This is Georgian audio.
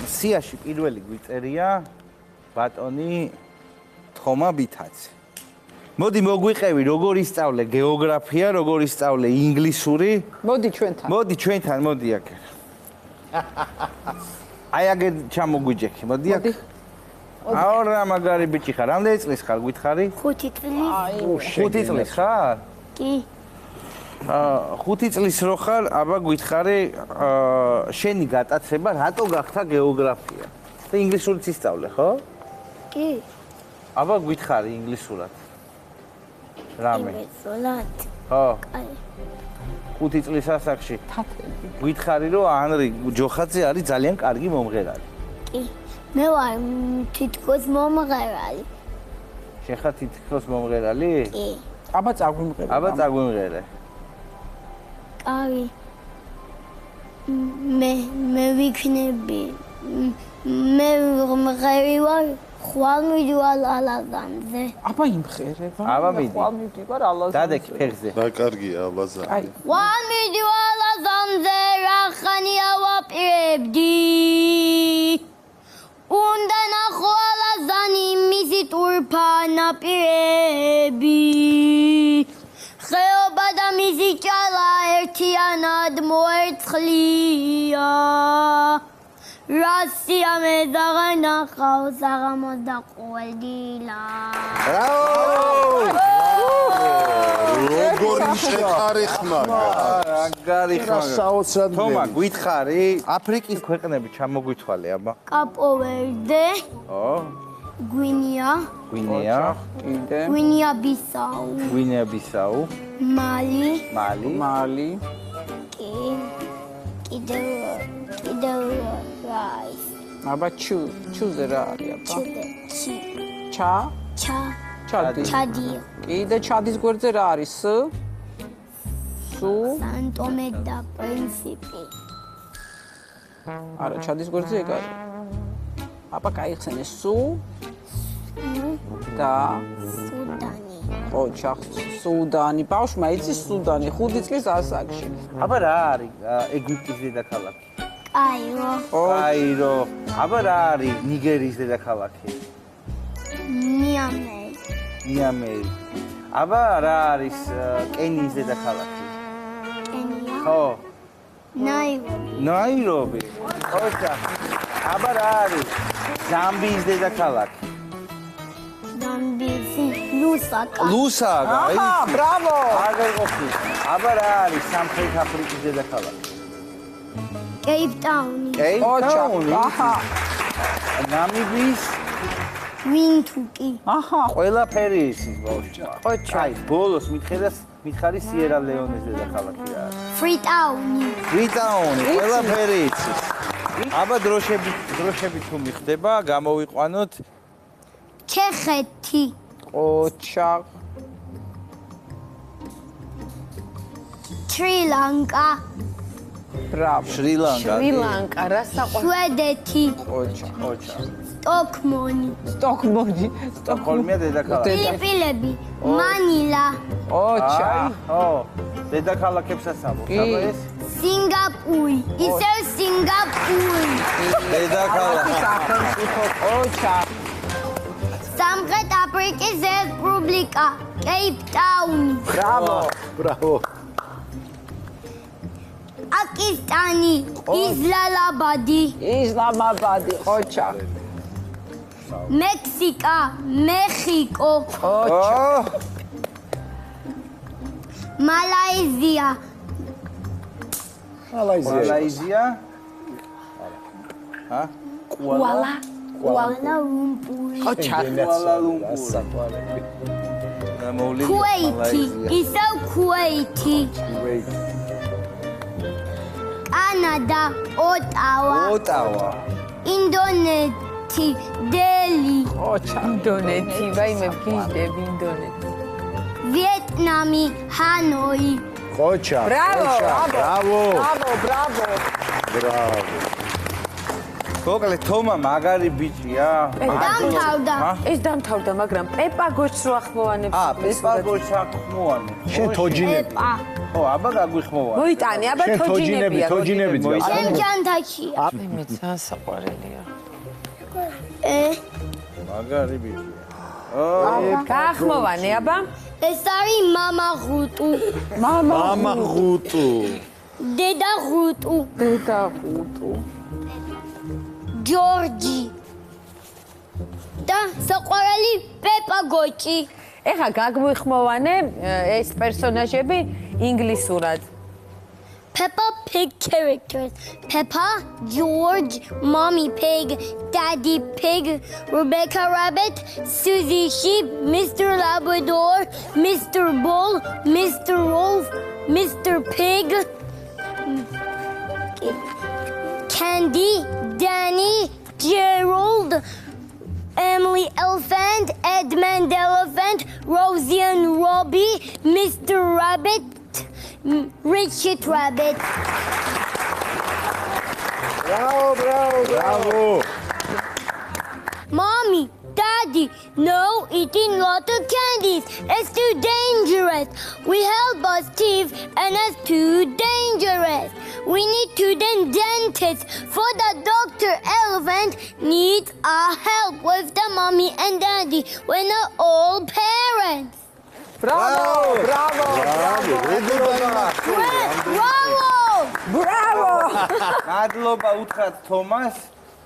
სიაში პირველი გვიწერია ბატონი თომა ბითაცი. მოდი მოგვიყევი როგორ ისწავლე გეოგრაფია, როგორ ისწავლე ინგლისური. მოდი ჩვენთან. მოდი ჩვენთან, მოდი აქ. აი აგ ჩამოგვიჯექი, მოდი აქ. აურა მაგარი ბიჭი ხარ. რამდენი წლის ხარ გითხარი? 5 წლის. 5 წლის ხარ? კი. 5 წლის რო ხარ, აბა გითხარი, შენი გატაცება რატო გახდა გეოგრაფია? და ინგლისურიც ისწავლე, ხო? კი. აბა გითხარი ინგლისურად. რამე? ინგლისურად. ხო. აი. 5 წლის ასაკში. თათები. გითხარი რომ ანრი ჯოხაძე არის ძალიან კარგი მომღერალი. კი. მე ვარ თითქოს მომღერალი. შენ ხარ თითქოს მომღერალი? კი. აბა წაგვიმღერე. აბა წაგვიმღერე. კარი. მე ვიქნები. მე მომღერი ვარ. ხვალ მიდვალ ალაზანზე. აბა იმღერება. აბა მიდი. ხვალ მიდივარ ალაზანზე. დადექი ფეხზე. რა კარგია აბაზა. აი. ხვალ მიდვალ ალაზანზე რახანია ვაპირებდი. უნდა ნახო ალაზანი მისი ტურფანაპირები. ხეობა და მისი ჭალა ერთიანად მოერცხლია. რასია მე დაღანახავს აღამოს და ყოველდილა. როგორი შეხარიხმა. აგარი ხმა. საოცრად. თომა, გითხარი, აფრიკის ქვეყნები ჩამოგვითვალე, აბა. კაპოვერდე, ო, გვინეა, გვინეა, კიდე. გვინეა ბისაუ, გვინეა ბისაუ, მალი, მალი. კიდევ რაის. აბა ჩუზე რა არის აბა? ჩი, ჩადი. ჩადიო, კიდე ჩადის გვერდზე რა არის? სუ. სანტომე და პრინციპი. არა, ჩადის გვერდზე ეგ არის. აბა გაიხსენე სუ და სუდანი. ოჩახ სუდანი. ბავშვმა იცის სუდანი 5 წლის ასაკში. აბა რა არის ეგვიპტის დედაქალაქი? კაირო, კაირო. აბა რა არის ნიგერიის დედაქალაქი? ნიამეი, ნიამეი. აბა რა არის კენიის დედაქალაქი? კენია, ხო. ნაირობი, ნაირობი. ოჩა. აბა რა არის ზამბიის დედაქალაქი? დამბიზი, ლუსაკა, ლუსაკა. აჰა, ბრავო. აგერ ყოფილი. აბა რა არის სამხრეთ აფრიკის დედაქალაქი? კეიპტაუნი, კეიპტაუნი. აჰა. ნამიბიის ვინთუკი, აჰა. ყველაფერი იცის ბავშვი. ოჩა. აი, ბოლოს მითხარი სიერა ლეონეს დედაქალაქი რა არის? ფრიტაუნი, ფრიტაუნი, ყველაფერი იცის. აბა დროშები თუ მიხდება, გამოვიყვანოთ ჩეხეთი, ოჩა. შრი-ლანკა, ბრავო. შრი-ლანკა. შრი-ლანკა რა საყვარელი შვედეთი, ოჩა. სტოკჰოლმი, სტოკჰოლმი. სტოკჰოლმია დედაქალაქი. ფილიპინები, მანილა, ოჩა. ო, დედაქალაქებსაც ამბობ. აბა ეს სინგაპური, ისევ სინგაპური, დედაქალაქი. სახელმწიფო. ოჩა. სამხრეთ აფრიკის რესპუბლიკა, კეიპტაუნი, ბრავო. ბრავო. პაკისტანი, ისლამაბადი, ისლამაბადი. ოჩა. მექსიკა, მეხიკო, ოჩა. მალაიზია, მალაიზია. ა? კუალა-ლუმპური, ოჩა. კუალა-ლუმპური. მოვლილი ქუეითი, ისევ ქუეითი, კანადა, ოტავა, ინდონეთი, დელი, ოჩა. ინდონეთი ვაიმე გიჟდები ინდონეთი ვიეტნამი, ჰანოი, ხოჩა. ბრავო. ბრავო. ბრავო. ბრავო. გოკლე თომა მაგარი ბიჭია. დამთავრდა. ეს დამთავრდა მაგრამ პეპა გოჩს რო ახმოვანებს პეპა გოჩს ახმოვანე. შენ თოჯინები. პეპა, ო, აბა გაგვიხმოვა. მოიტანე, აბა შენ თოჯინებია. თოჯინები დგას. შენ ჯანთაშია. მე ძალიან საყვარელია. მაგარი ბიჭია. გაახმოვანე, აბა. ეს არის მამა ღუტუ, მამა ღუტუ. დედა ღუტუ, დედა ღუტუ. ჯორჯი. და საყვარელი პეპა გოჭი. ეხლა გაგვიხმოვანე ეს პერსონაჟები ინგლისურად. Peppa Pig characters. Peppa, George, Mommy Pig, Daddy Pig, Rebecca Rabbit, Susie Sheep, Mr. Labrador, Mr. Bull, Mr. Wolf, Mr. Pig, Candy, Danny, Gerald, Emily Elephant, Edmund Elephant, Rosie and Robbie, Mr. Rabbit, Richard Rabbit. Bravo. Mommy, Daddy, no eating lot of candies. It's too dangerous. We help us thief and it's too dangerous. We need to the dentist for the Dr. Elephant needs our help with the mommy and daddy. We're not all parents. Bravo! Bravo! Bravo! Bravo! მადლობა უთხრათ თომას.